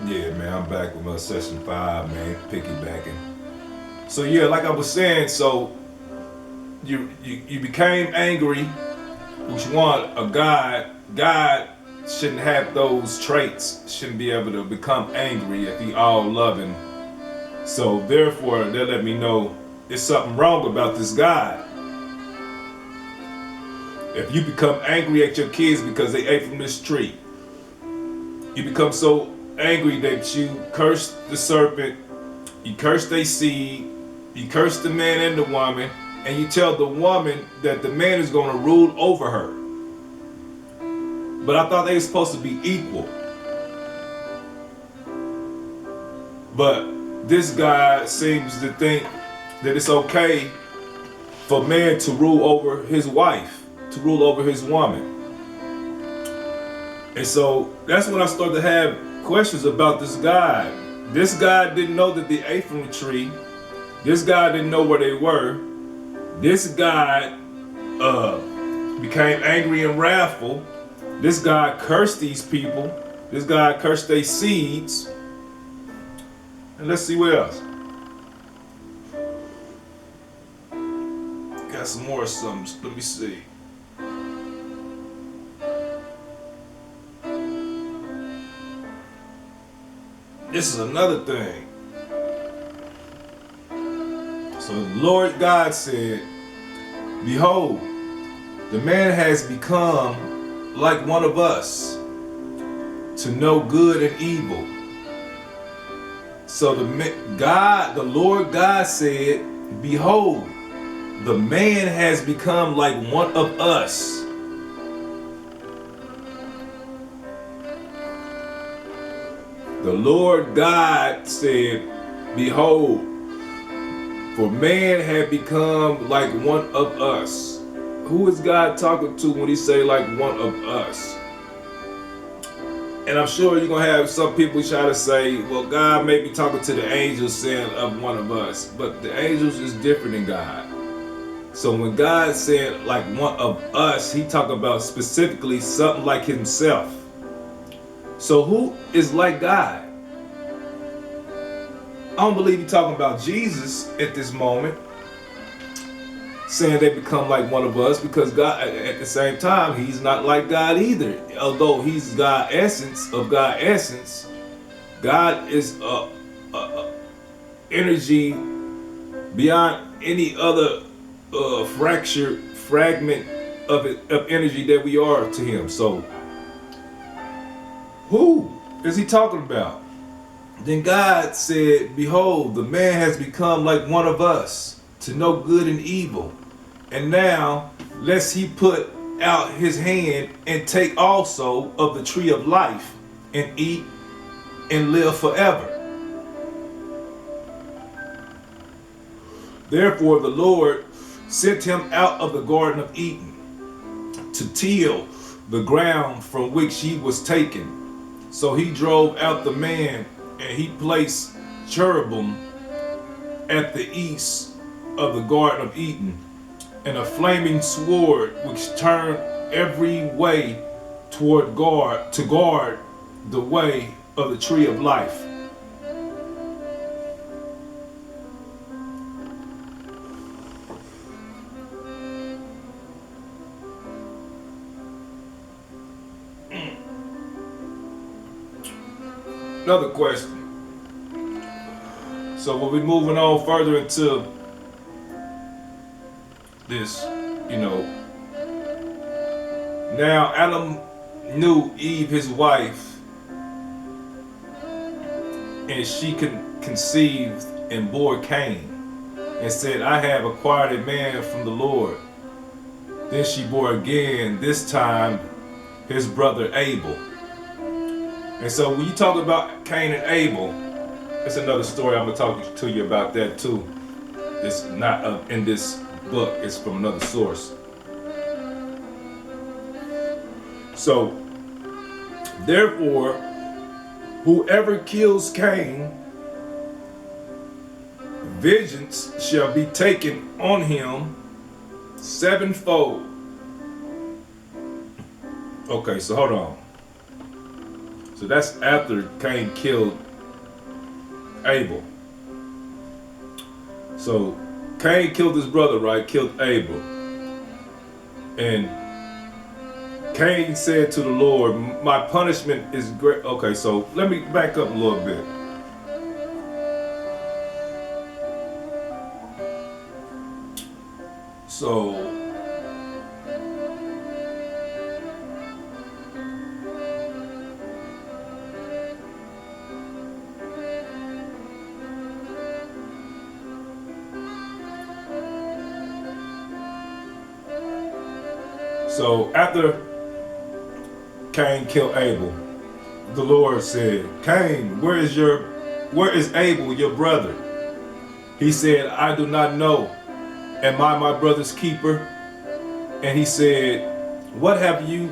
Yeah, man, I'm back with session 5, man, piggybacking. So yeah, like I was saying, so you became angry, which one, a God. God shouldn't have those traits, shouldn't be able to become angry if he all loving. So therefore, they let me know there's something wrong about this God. If you become angry at your kids because they ate from this tree, you become so angry that you curse the serpent, you curse their seed, you curse the man and the woman, and you tell the woman that the man is going to rule over her. But I thought they were supposed to be equal. But this guy seems to think that it's okay for man to rule over his wife, to rule over his woman. And so that's when I started to have questions about this guy. This guy didn't know that they ate from the tree. This guy didn't know where they were. This guy became angry and wrathful. This guy cursed these people. This guy cursed their seeds. And let's see what else. Got some more something. Let me see. This is another thing. So the Lord God said, behold, the man has become like one of us to know good and evil. So the Lord God said, behold, the man has become like one of us. The Lord God said, behold, for man had become like one of us. Who is God talking to when he say like one of us? And I'm sure you're going to have some people try to say, well, God may be talking to the angels saying of one of us. But the angels is different than God. So when God said like one of us, he talking about specifically something like himself. So who is like God? I don't believe he's talking about Jesus at this moment, saying they become like one of us, because God, at the same time, he's not like God either. Although he's God essence of God essence, God is a energy beyond any other fragment of energy that we are to him. So who is he talking about? Then God said, behold, the man has become like one of us to know good and evil. And now, lest he put out his hand and take also of the tree of life and eat and live forever. Therefore, the Lord sent him out of the Garden of Eden to till the ground from which he was taken. So he drove out the man, and he placed cherubim at the east of the Garden of Eden, and a flaming sword which turned every way to guard the way of the tree of life. Another question. So we'll be moving on further into this, Now Adam knew Eve, his wife, and she conceived and bore Cain, and said, I have acquired a man from the Lord. Then she bore again, this time his brother Abel. And so when you talk about Cain and Abel, that's another story. I'm going to talk to you about that too. It's not in this book. It's from another source. So, therefore, whoever kills Cain, vengeance shall be taken on him sevenfold. Okay, so hold on. So that's after Cain killed Abel. So Cain killed his brother, right? Killed Abel. And Cain said to the Lord, my punishment is great. Okay, so let me back up a little bit. So after Cain killed Abel, the Lord said, Cain, where is Abel, your brother? He said, I do not know. Am I my brother's keeper? And he said, What have you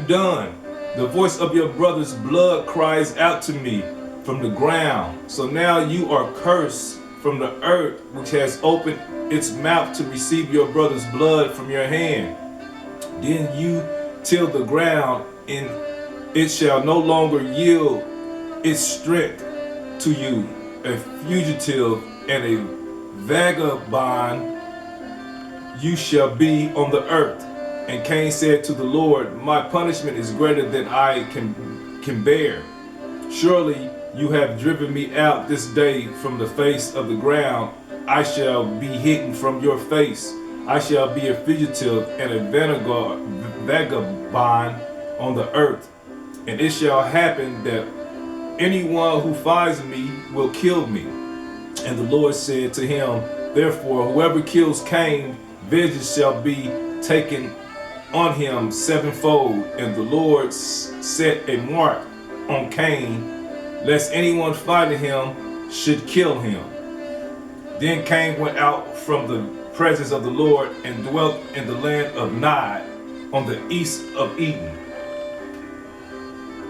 done? The voice of your brother's blood cries out to me from the ground. So now you are cursed from the earth, which has opened its mouth to receive your brother's blood from your hand. Then you till the ground, and it shall no longer yield its strength to you, a fugitive and a vagabond you shall be on the earth. And Cain said to the Lord, my punishment is greater than I can bear. Surely you have driven me out this day from the face of the ground. I shall be hidden from your face. I shall be a fugitive and a vagabond on the earth. And it shall happen that anyone who finds me will kill me. And the Lord said to him, therefore, whoever kills Cain, vengeance shall be taken on him sevenfold. And the Lord set a mark on Cain, lest anyone finding him should kill him. Then Cain went out from the presence of the Lord and dwelt in the land of Nod on the east of Eden.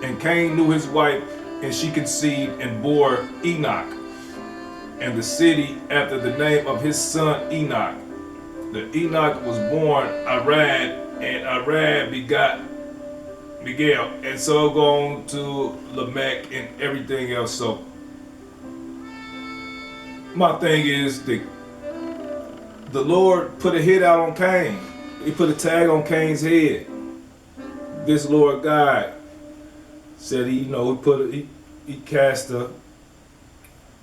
And Cain knew his wife, and she conceived and bore Enoch, and the city after the name of his son Enoch. The Enoch was born Arad, and Arad begot Miguel, and so go on to Lamech and everything else. So my thing is the Lord put a hit out on Cain. He put a tag on Cain's head. This Lord God said he cast a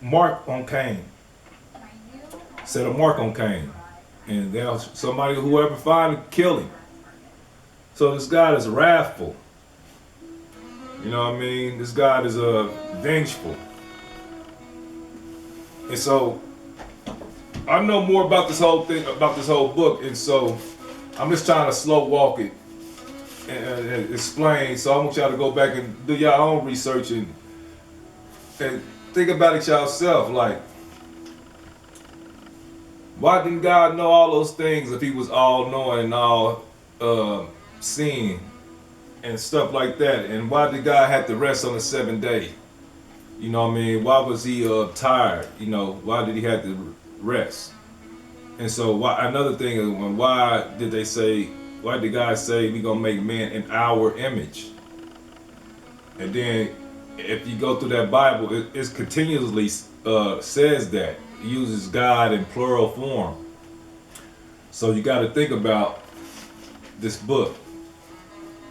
mark on Cain. Set a mark on Cain. And then somebody, whoever find him, kill him. So this God is wrathful. You know what I mean? This God is vengeful. And so I know more about this whole thing, about this whole book, and so I'm just trying to slow walk it and explain. So I want y'all to go back and do your own research and think about it yourself. Like, why didn't God know all those things if he was all knowing and all seeing and stuff like that? And why did God have to rest on the seventh day? You know what I mean? Why was he tired? You know, why did he have to rest? And so another thing is, why did God say we gonna make man in our image? And then if you go through that Bible, it continuously says that. It uses God in plural form. So you got to think about this book.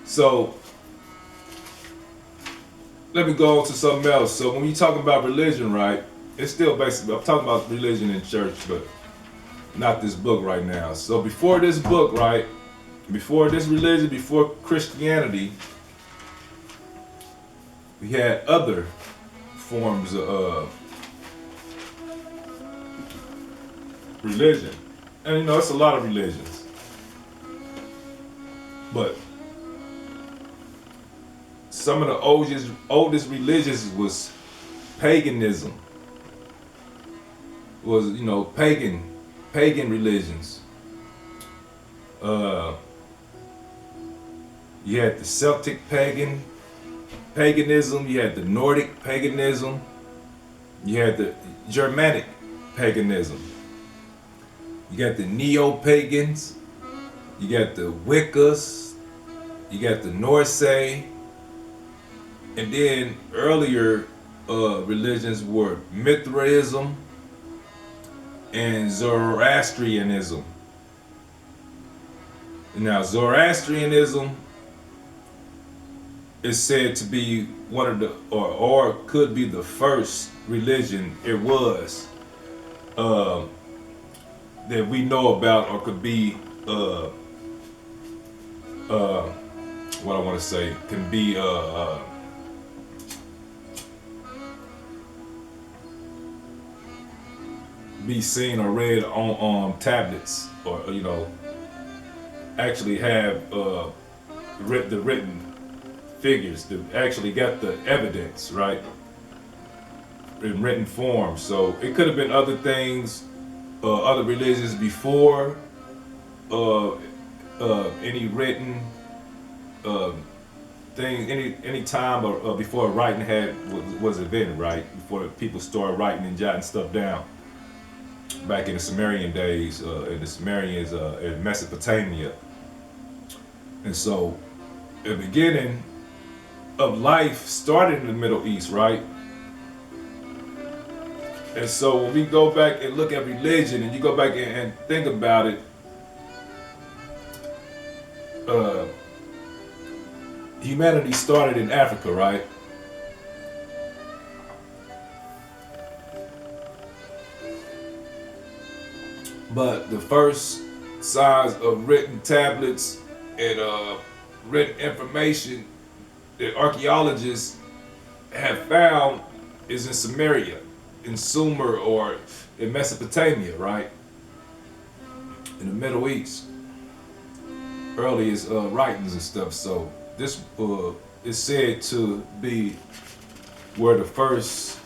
So let me go on to something else. So when you talk about religion, right, it's still basically, I'm talking about religion in church, but not this book right now. So before this book, right, before this religion, before Christianity, we had other forms of religion. And you know, it's a lot of religions. But some of the oldest religions was paganism. Was, you know, pagan religions. You had the Celtic paganism, you had the Nordic paganism, you had the Germanic paganism. You got the neo-pagans, you got the Wiccas, you got the Norse, And then earlier religions were Mithraism and Zoroastrianism. Now, Zoroastrianism is said to be one of the, or could be the first religion it was uh, that we know about, or could be what I want to say can be seen or read on tablets, or actually have the written figures that actually got the evidence right in written form. So it could have been other things, other religions before any written thing, any time or before writing was invented, right? Before people started writing and jotting stuff down. Back in the Sumerian days, in the Sumerians in Mesopotamia. And so the beginning of life started in the Middle East, right? And so when we go back and look at religion, and you go back and think about it, humanity started in Africa, right? But the first signs of written tablets and written information that archaeologists have found is in Sumeria, in Sumer, or in Mesopotamia, right? In the Middle East. Earliest writings and stuff. So this is said to be where the first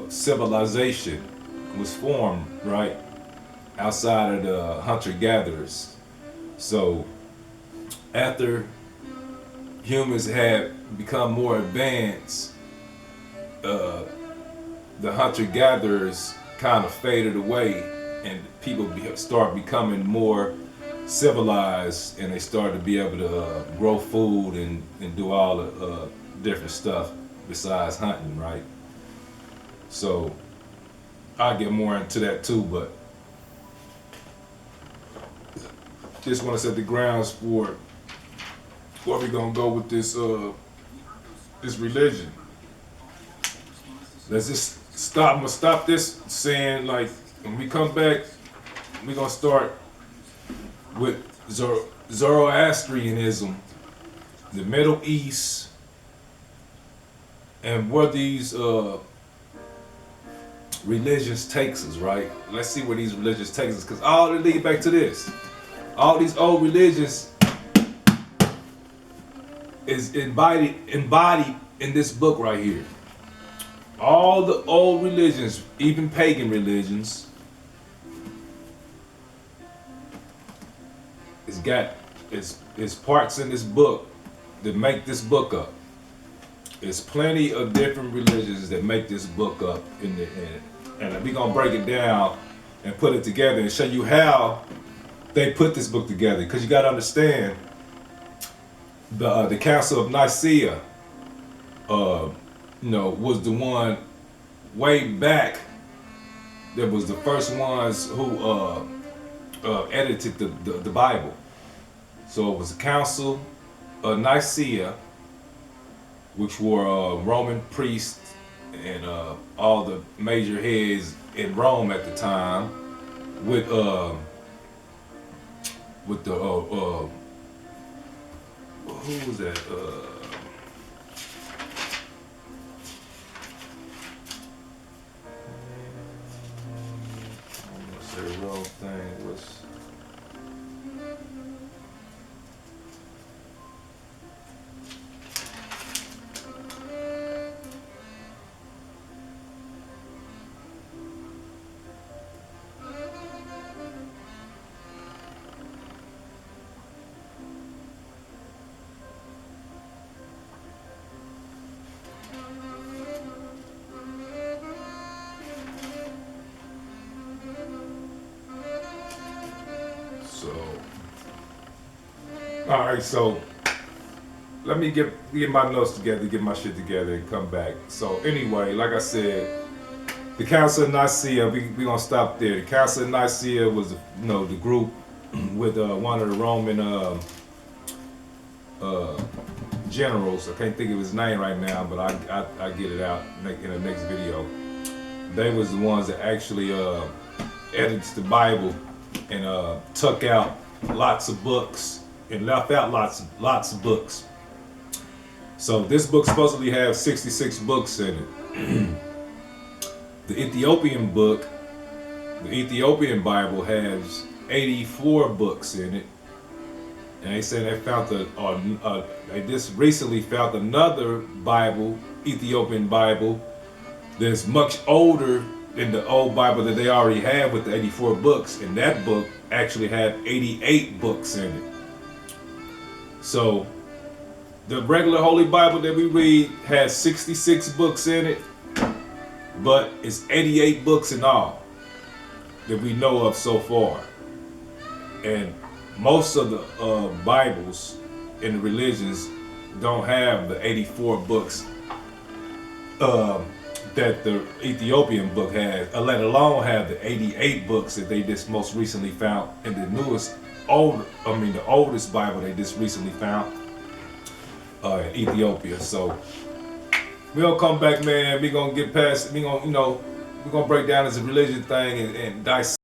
civilization was formed, right? Outside of the hunter-gatherers. So after humans had become more advanced, the hunter-gatherers kind of faded away, and people start becoming more civilized, and they started to be able to grow food and do all the different stuff besides hunting, right? So I'll get more into that too, but just want to set the grounds for where we're gonna go with this this religion. Let's just stop. I'm gonna stop this saying, like, when we come back, we're gonna start with Zoroastrianism, the Middle East, and where these religions takes us, right? Let's see where these religions takes us, because all they lead back to this. All these old religions is embodied in this book right here. All the old religions, even pagan religions, it's parts in this book that make this book up. There's plenty of different religions that make this book up and we're gonna break it down and put it together and show you how they put this book together, because you got to understand the Council of Nicaea, was the one way back that was the first ones who edited the Bible. So it was the Council of Nicaea, which were Roman priests and all the major heads in Rome at the time, with the who was that? I'm gonna say the wrong thing. Was all right, so let me get my notes together, get my shit together, and come back. So anyway, like I said, the Council of Nicaea, we gonna stop there. The Council of Nicaea was, the group with one of the Roman generals. I can't think of his name right now, but I get it out in the next video. They was the ones that actually edits the Bible and took out lots of books and left out lots of books. So this book supposedly has 66 books in it. The Ethiopian book, the Ethiopian Bible, has 84 books in it. And they said they found they just recently found another Bible, Ethiopian Bible, that's much older than the old Bible that they already had with the 84 books. And that book actually had 88 books in it. So the regular Holy Bible that we read has 66 books in it, but it's 88 books in all that we know of so far. And most of the Bibles in the religions don't have the 84 books that the Ethiopian book has, let alone have the 88 books that they just most recently found in the the oldest Bible they just recently found in Ethiopia. So we gonna come back, man. We gonna get past. We're gonna break down this religion thing and dissect.